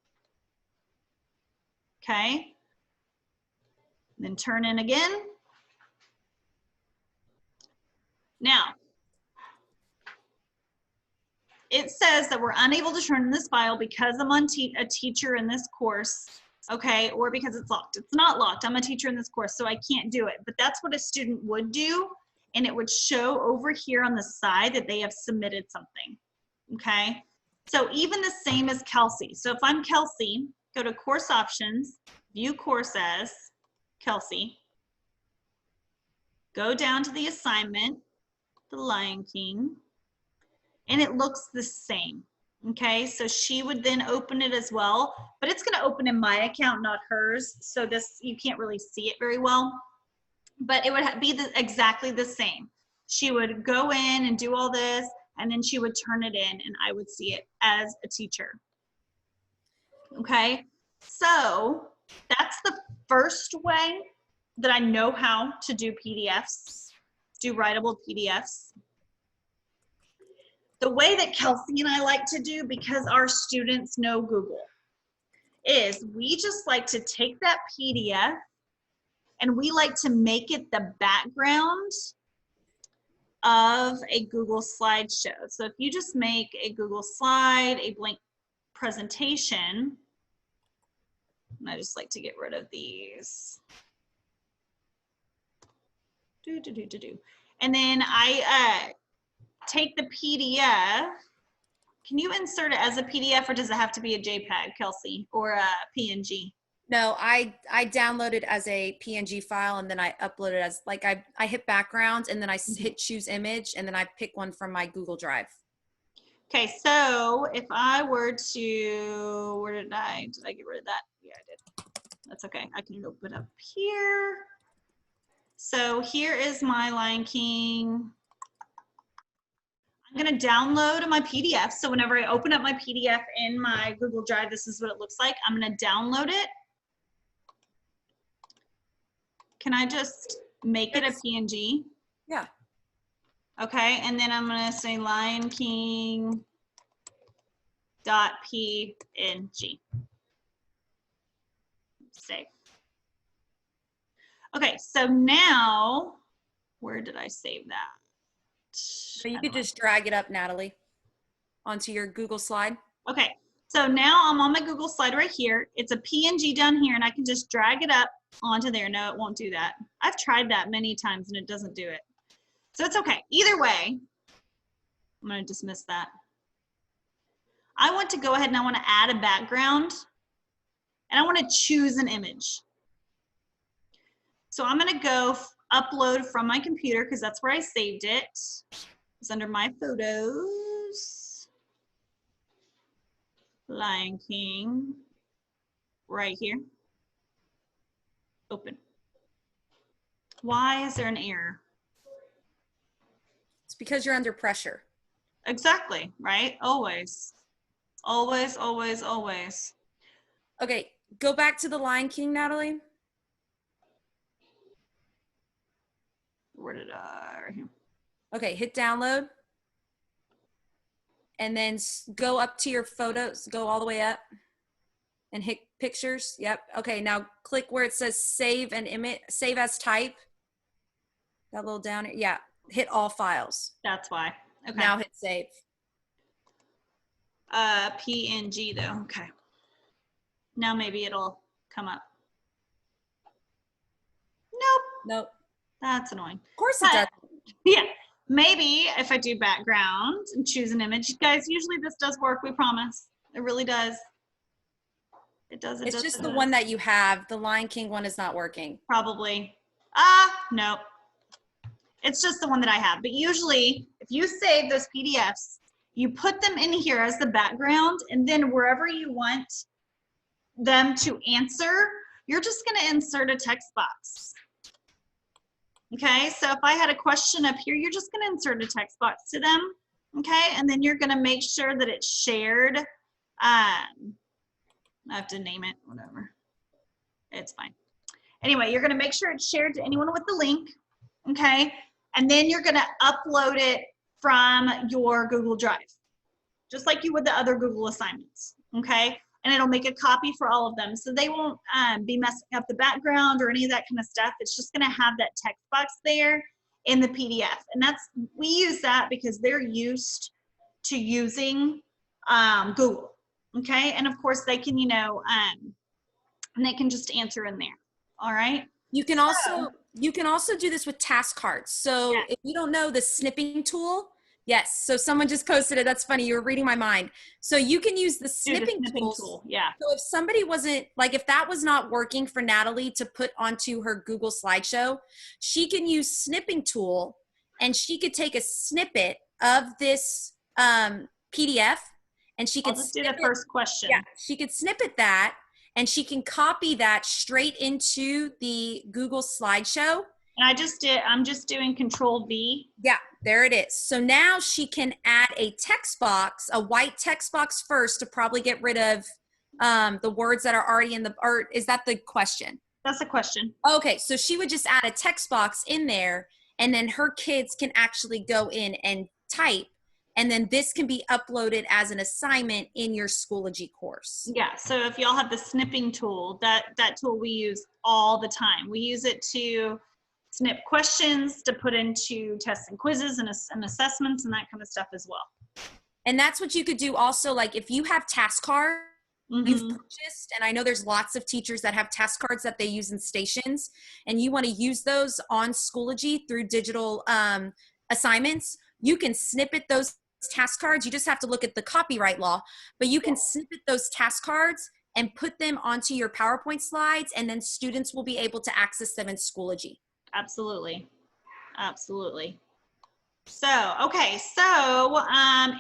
okay? Then turn in again. Now, it says that we're unable to turn in this file because I'm on a teacher in this course, okay, or because it's locked. It's not locked. I'm a teacher in this course, so I can't do it. But that's what a student would do, and it would show over here on the side that they have submitted something, okay? So even the same as Kelsey. So if I'm Kelsey, go to Course Options, View Course as Kelsey, go down to the assignment, The Lion King, and it looks the same, okay? So she would then open it as well, but it's gonna open in my account, not hers, so this, you can't really see it very well, but it would be exactly the same. She would go in and do all this, and then she would turn it in, and I would see it as a teacher, okay? So that's the first way that I know how to do PDFs, do writable PDFs. The way that Kelsey and I like to do, because our students know Google, is we just like to take that PDF and we like to make it the background of a Google slideshow. So if you just make a Google slide, a blank presentation, and I just like to get rid of these. And then I take the PDF. Can you insert it as a PDF, or does it have to be a JPEG, Kelsey, or a PNG? No, I download it as a PNG file, and then I upload it as, like, I hit background, and then I hit choose image, and then I pick one from my Google Drive. Okay, so if I were to, where did I get rid of that? Yeah, I did. That's okay. I can open up here. So here is my Lion King. I'm going to download my PDF. So whenever I open up my PDF in my Google Drive, this is what it looks like. I'm going to download it. Can I just make it a PNG? Yeah. Okay, and then I'm going to say Lion King .png. Save. Okay, so now, where did I save that? So you could just drag it up, Natalie, onto your Google slide. Okay, so now I'm on my Google slide right here. It's a PNG down here, and I can just drag it up onto there. No, it won't do that. I've tried that many times, and it doesn't do it. So it's okay. Either way, I'm going to dismiss that. I want to go ahead and I want to add a background, and I want to choose an image. So I'm going to go upload from my computer because that's where I saved it. It's under my photos. Lion King, right here. Open. Why is there an error? It's because you're under pressure. Exactly, right? Always. Always, always, always. Okay, go back to the Lion King, Natalie. Where did I, right here. Okay, hit download. And then go up to your photos, go all the way up and hit pictures. Yep. Okay, now click where it says save an image, save as type. That little down, yeah, hit all files. That's why. Okay. Now hit save. PNG though, okay. Now maybe it'll come up. Nope. Nope. That's annoying. Of course it does. Yeah, maybe if I do background and choose an image, guys, usually this does work, we promise. It really does. It does, It's just the one that you have. The Lion King one is not working. Probably. Nope. It's just the one that I have. But usually, if you save those PDFs, you put them in here as the background, and then wherever you want them to answer, you're just going to insert a text box. Okay, so if I had a question up here, you're just going to insert a text box to them. Okay, and then you're going to make sure that it's shared. I have to name it, whatever. It's fine. Anyway, you're going to make sure it's shared to anyone with the link. Okay, and then you're going to upload it from your Google Drive, just like you would the other Google assignments. Okay, and it'll make a copy for all of them, so they won't be messing up the background or any of that kind of stuff. It's just going to have that text box there in the PDF, and we use that because they're used to using Google. Okay, and of course they can, and they can just answer in there. All right. You can also do this with task cards. So Yeah. if you don't know the snipping tool, yes. So someone just posted it. That's funny. You were reading my mind. So you can use the snipping tool. Yeah. So if somebody wasn't, like if that was not working for Natalie to put onto her Google slideshow, she can use snipping tool and she could take a snippet of this PDF and she could I'll just do the first question. Yeah, she could snippet that and she can copy that straight into the Google slideshow. And I'm just doing Control-V. Yeah, there it is. So now she can add a text box, a white text box first to probably get rid of the words that are already in the, or is that the question? That's the question. Okay, so she would just add a text box in there and then her kids can actually go in and type. And then this can be uploaded as an assignment in your Schoology course. Yeah, so if y'all have the snipping tool, that tool we use all the time. We use it to snip questions, to put into tests and quizzes and assessments and that kind of stuff as well. And that's what you could do also, like if you have task cards you've purchased, and I know there's lots of teachers that have task cards that they use in stations, and you want to use those on Schoology through digital assignments, you can snippet those task cards. You just have to look at the copyright law, but you can snippet those task cards and put them onto your PowerPoint slides, and then students will be able to access them in Schoology. Absolutely. Absolutely. So, okay. So,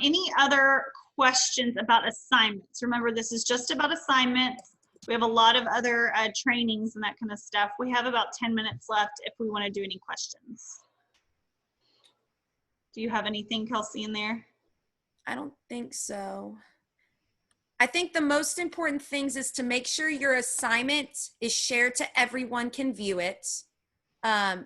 any other questions about assignments? Remember, this is just about assignments. We have a lot of other trainings and that kind of stuff. We have about 10 minutes left if we want to do any questions. Do you have anything, Kelsey, in there? I don't think so. I think the most important things is to make sure your assignment is shared to everyone can view it.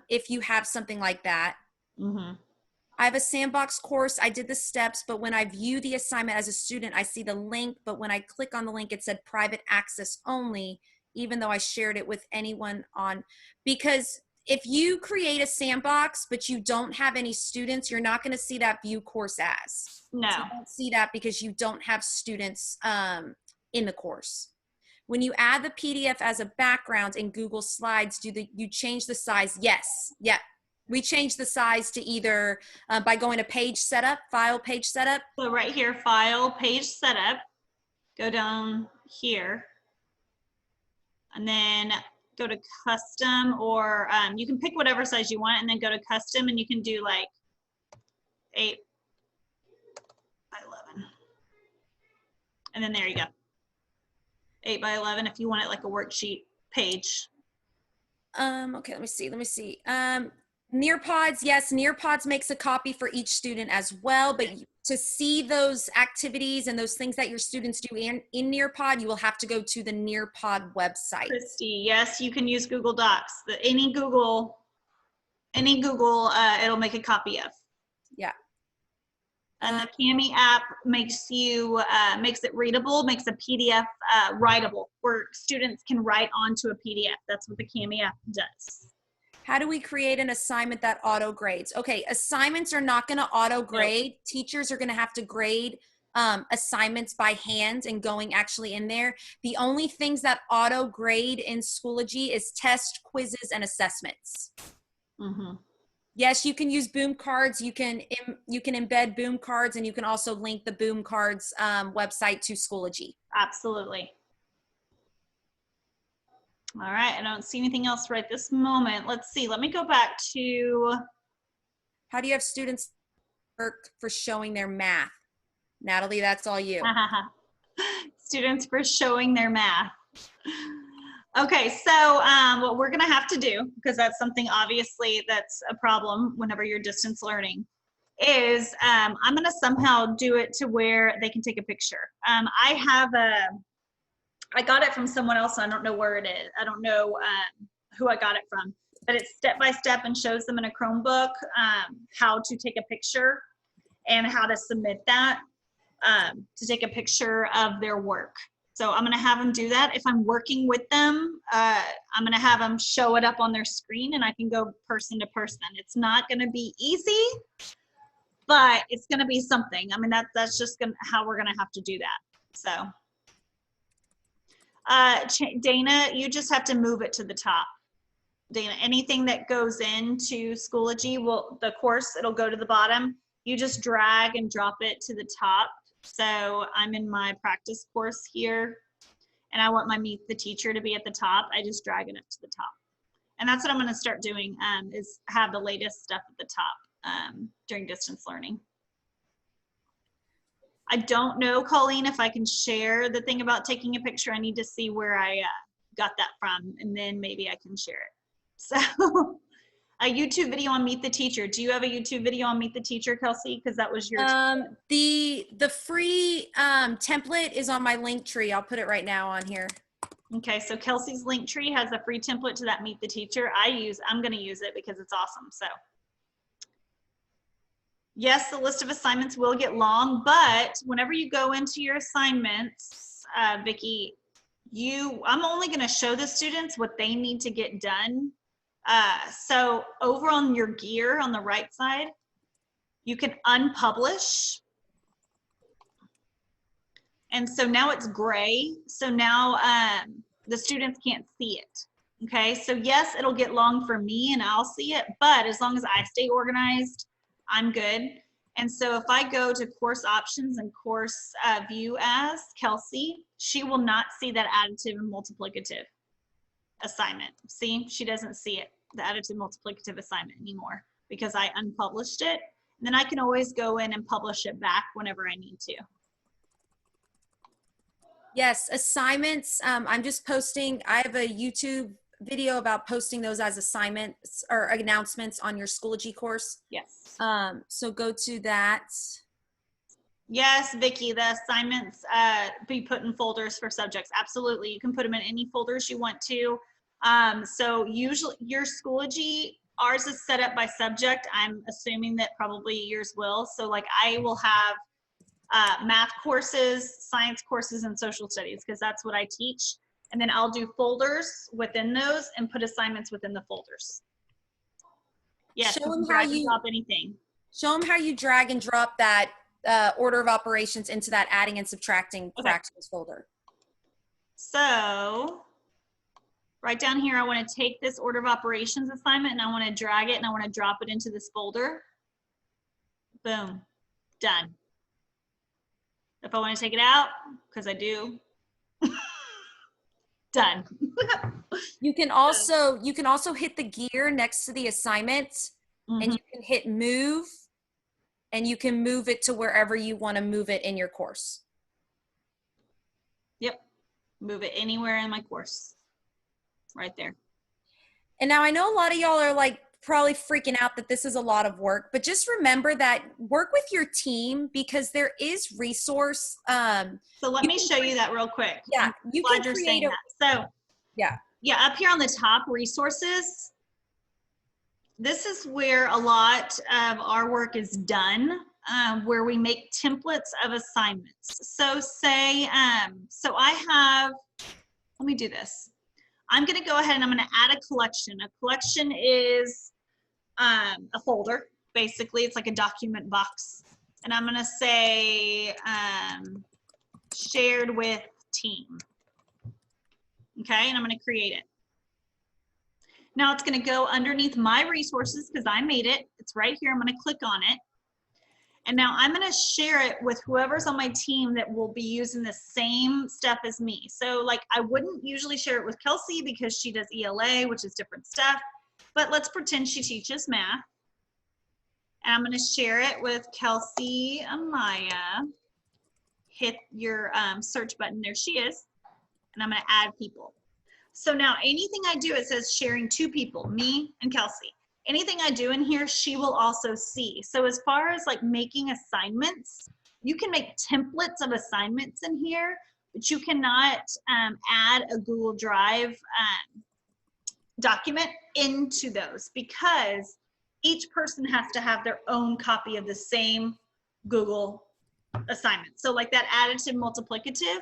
If you have something like that. I have a sandbox course. I did the steps, but when I view the assignment as a student, I see the link, but when I click on the link, it said private access only, even though I shared it with anyone on, because if you create a sandbox, but you don't have any students, you're not going to see that view course as. No. So you don't see that because you don't have students in the course. When you add the PDF as a background in Google Slides, you change the size? Yes. Yeah. We change the size to either by going to page setup, file page setup. So right here, file page setup, go down here, and then go to custom, or you can pick whatever size you want and then go to custom, and you can do like 8 by 11. And then there you go. 8 by 11 if you want it like a worksheet page. Okay, let me see. Nearpods, yes, Nearpods makes a copy for each student as well, but to see those activities and those things that your students do in Nearpod, you will have to go to the Nearpod website. Christy, yes, you can use Google Docs. Any Google, it'll make a copy of. Yeah. And the Cami app makes it readable, makes a PDF writable, where students can write onto a PDF. That's what the Cami app does. How do we create an assignment that auto grades? Okay, assignments are not going to auto grade. Nope. Teachers are going to have to grade assignments by hand and going actually in there. The only things that auto grade in Schoology is tests, quizzes, and assessments. Yes, you can use boom cards. You can embed boom cards, and you can also link the boom cards website to Schoology. Absolutely. All right, I don't see anything else right this moment. Let's see, let me go back to How do you have students work for showing their math? Natalie, that's all you. Students for showing their math. Okay, so what we're gonna have to do, because that's something obviously that's a problem whenever you're distance learning, is I'm gonna somehow do it to where they can take a picture. I got it from someone else, so I don't know where it is. I don't know who I got it from, but it's step by step and shows them in a Chromebook how to take a picture and how to submit that to take a picture of their work. So I'm gonna have them do that. If I'm working with them, I'm gonna have them show it up on their screen and I can go person to person. It's not gonna be easy, but it's gonna be something. I mean, that's just how we're gonna have to do that. So, Dana, you just have to move it to the top. Dana, anything that goes into Schoology, the course, it'll go to the bottom. You just drag and drop it to the top. So I'm in my practice course here and I want my Meet the Teacher to be at the top. I just drag it up to the top. And that's what I'm gonna start doing is have the latest stuff at the top during distance learning. I don't know, Colleen, if I can share the thing about taking a picture. I need to see where I got that from and then maybe I can share it. So a YouTube video on Meet the Teacher. Do you have a YouTube video on Meet the Teacher, Kelsey? Because that was your the free template is on my link tree. I'll put it right now on here. Okay, so Kelsey's link tree has a free template to that Meet the Teacher. I'm gonna use it because it's awesome. So yes, the list of assignments will get long, but whenever you go into your assignments, Vicki, I'm only gonna show the students what they need to get done. So over on your gear on the right side, you can unpublish. And so now it's gray. So now the students can't see it. Okay, so yes, it'll get long for me and I'll see it, but as long as I stay organized, I'm good. And so if I go to course options and course view as Kelsey, she will not see that additive and multiplicative assignment. See, she doesn't see it, the additive multiplicative assignment anymore because I unpublished it. And then I can always go in and publish it back whenever I need to. Yes, assignments. I'm just posting. I have a YouTube video about posting those as assignments or announcements on your Schoology course. Yes. So go to that. Yes, Vicki, the assignments be put in folders for subjects. Absolutely, you can put them in any folders you want to. So usually your Schoology, ours is set up by subject. I'm assuming that probably yours will. So like I will have math courses, science courses, and social studies because that's what I teach. And then I'll do folders within those and put assignments within the folders. Yes, Show them drag and drop anything. Show them how you drag and drop that order of operations into that adding and subtracting fractions folder. So right down here, I want to take this order of operations assignment and I want to drag it and I want to drop it into this folder. Boom, done. If I want to take it out, because I do, done. You can also hit the gear next to the assignment and you can hit move and you can move it to wherever you want to move it in your course. Yep, move it anywhere in my course, right there. And now I know a lot of y'all are like probably freaking out that this is a lot of work, but just remember that work with your team because there is resource. So let me show you that real quick. Yeah, you can create so yeah, up here on the top, resources. This is where a lot of our work is done, where we make templates of assignments. So say, so I have, let me do this. I'm gonna go ahead and I'm gonna add a collection. A collection is a folder, basically. It's like a document box. And I'm gonna say shared with team. Okay, and I'm gonna create it. Now it's gonna go underneath my resources because I made it. It's right here, I'm gonna click on it. And now I'm gonna share it with whoever's on my team that will be using the same stuff as me. So like I wouldn't usually share it with Kelsey because she does ELA, which is different stuff, but let's pretend she teaches math. And I'm going to share it with Kelsey and Maya. Hit your search button. There she is. And I'm going to add people. So now anything I do, it says sharing 2 people, me and Kelsey. Anything I do in here, she will also see. So as far as like making assignments, you can make templates of assignments in here, but you cannot add a Google Drive document into those because each person has to have their own copy of the same Google assignment. So like that additive multiplicative,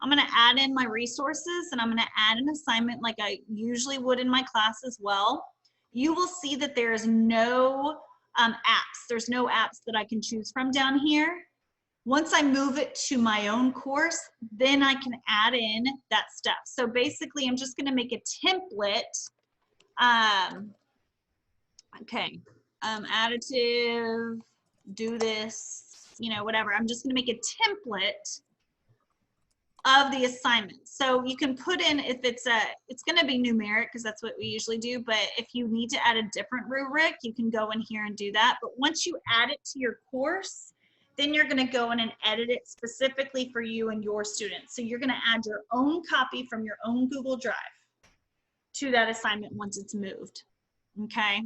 I'm going to add in my resources and I'm going to add an assignment like I usually would in my class as well. You will see that there is no apps. There's no apps that I can choose from down here. Once I move it to my own course, then I can add in that stuff. So basically, I'm just going to make a template. Okay, additive, do this, you know, whatever. I'm just going to make a template of the assignment. So you can put in, if it's going to be numeric because that's what we usually do, but if you need to add a different rubric, you can go in here and do that. But once you add it to your course, then you're going to go in and edit it specifically for you and your students. So you're going to add your own copy from your own Google Drive to that assignment once it's moved. Okay.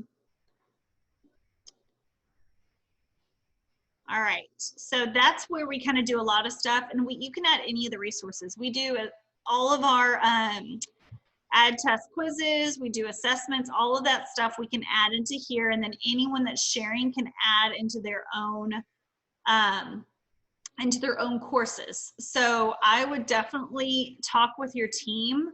All right, so that's where we kind of do a lot of stuff, and you can add any of the resources. We do all of our add test quizzes, we do assessments, all of that stuff we can add into here, and then anyone that's sharing can add into their own courses. So I would definitely talk with your team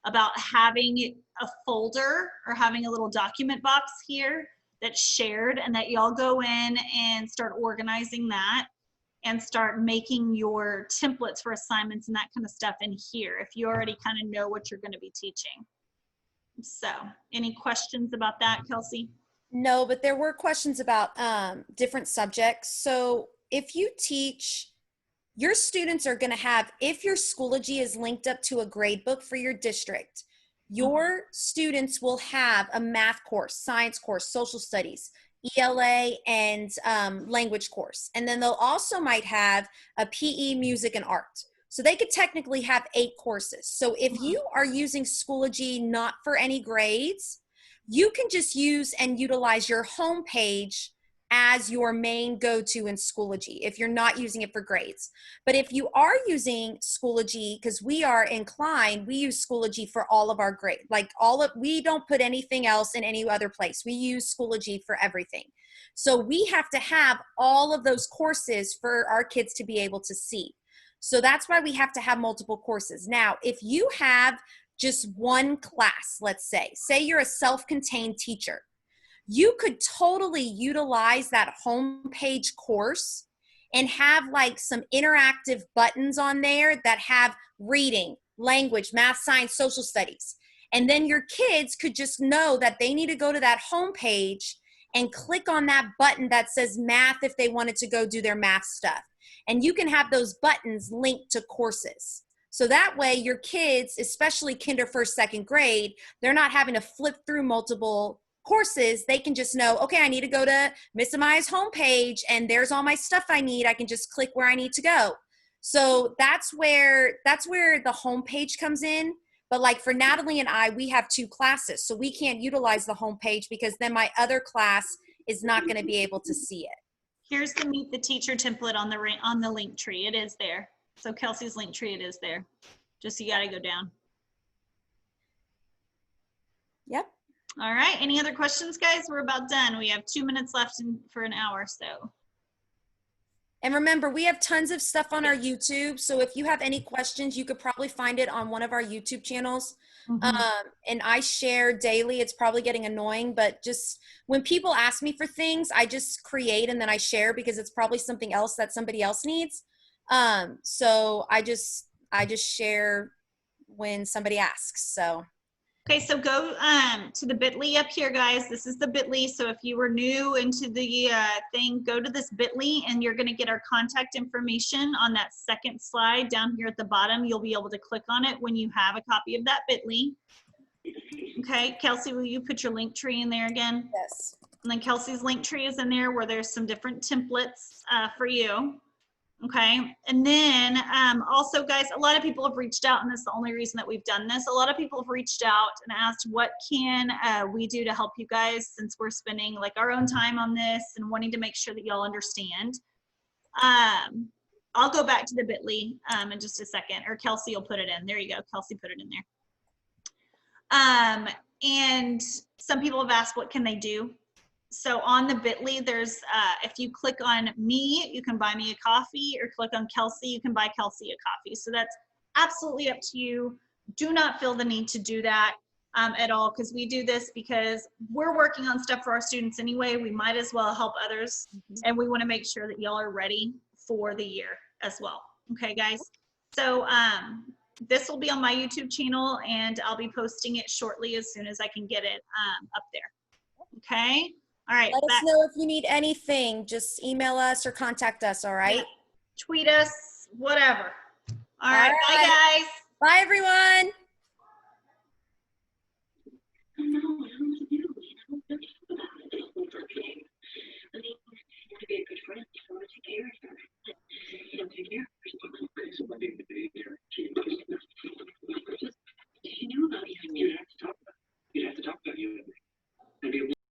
about having a folder or having a little document box here that's shared and that y'all go in and start organizing that and start making your templates for assignments and that kind of stuff in here if you already kind of know what you're going to be teaching. So any questions about that, Kelsey? No, but there were questions about different subjects. So if you teach, your students are going to have, if your Schoology is linked up to a grade book for your district, your students will have a math course, science course, social studies, ELA, and language course. And then they'll also might have a PE, music, and art. So they could technically have 8 courses. So if you are using Schoology not for any grades, you can just use and utilize your home page as your main go-to in Schoology if you're not using it for grades. But if you are using Schoology, because we are inclined, we use Schoology for all of our grade, we don't put anything else in any other place. We use Schoology for everything. So we have to have all of those courses for our kids to be able to see. So that's why we have to have multiple courses. Now, if you have just one class, let's say you're a self-contained teacher, you could totally utilize that homepage course and have like some interactive buttons on there that have reading, language, math, science, social studies. And then your kids could just know that they need to go to that homepage and click on that button that says math if they wanted to go do their math stuff. And you can have those buttons linked to courses. So that way your kids, especially kinder, first, second grade, they're not having to flip through multiple courses. They can just know, okay, I need to go to Miss Amaya's homepage and there's all my stuff I need. I can just click where I need to go. So that's where the homepage comes in. But like for Natalie and I, we have 2 classes, so we can't utilize the homepage because then my other class is not going to be able to see it. Here's the Meet the Teacher template on the link tree. It is there. So Kelsey's link tree, it is there. Just you got to go down. Yep. All right. Any other questions, guys? We're about done. We have 2 minutes left for an hour, so. And remember, we have tons of stuff on our YouTube. So if you have any questions, you could probably find it on one of our YouTube channels. And I share daily. It's probably getting annoying, but just when people ask me for things, I just create and then I share because it's probably something else that somebody else needs. So I just share when somebody asks. So. Okay, so go to the bit.ly up here, guys. This is the bit.ly. So if you were new into the thing, go to this bit.ly and you're going to get our contact information on that second slide down here at the bottom. You'll be able to click on it when you have a copy of that bit.ly. Okay, Kelsey, will you put your link tree in there again? Yes. And then Kelsey's link tree is in there where there's some different templates for you. Okay. And then also, guys, a lot of people have reached out, and this is the only reason that we've done this. A lot of people have reached out and asked, what can we do to help you guys, since we're spending like our own time on this and wanting to make sure that y'all understand. I'll go back to the bit.ly in just a second, or Kelsey will put it in. There you go. Kelsey put it in there. And some people have asked, what can they do? So on the bit.ly, there's, if you click on me, you can buy me a coffee, or click on Kelsey, you can buy Kelsey a coffee. So that's absolutely up to you. Do not feel the need to do that at all, because we do this because we're working on stuff for our students anyway. We might as well help others, and we want to make sure that y'all are ready for the year as well. Okay, guys? So this will be on my YouTube channel, and I'll be posting it shortly as soon as I can get it up there. Okay? All right. Let us know if you need anything. Just email us or contact us, all right? Yeah. Tweet us, whatever. All right. Bye, guys. Bye, everyone. Take care of her.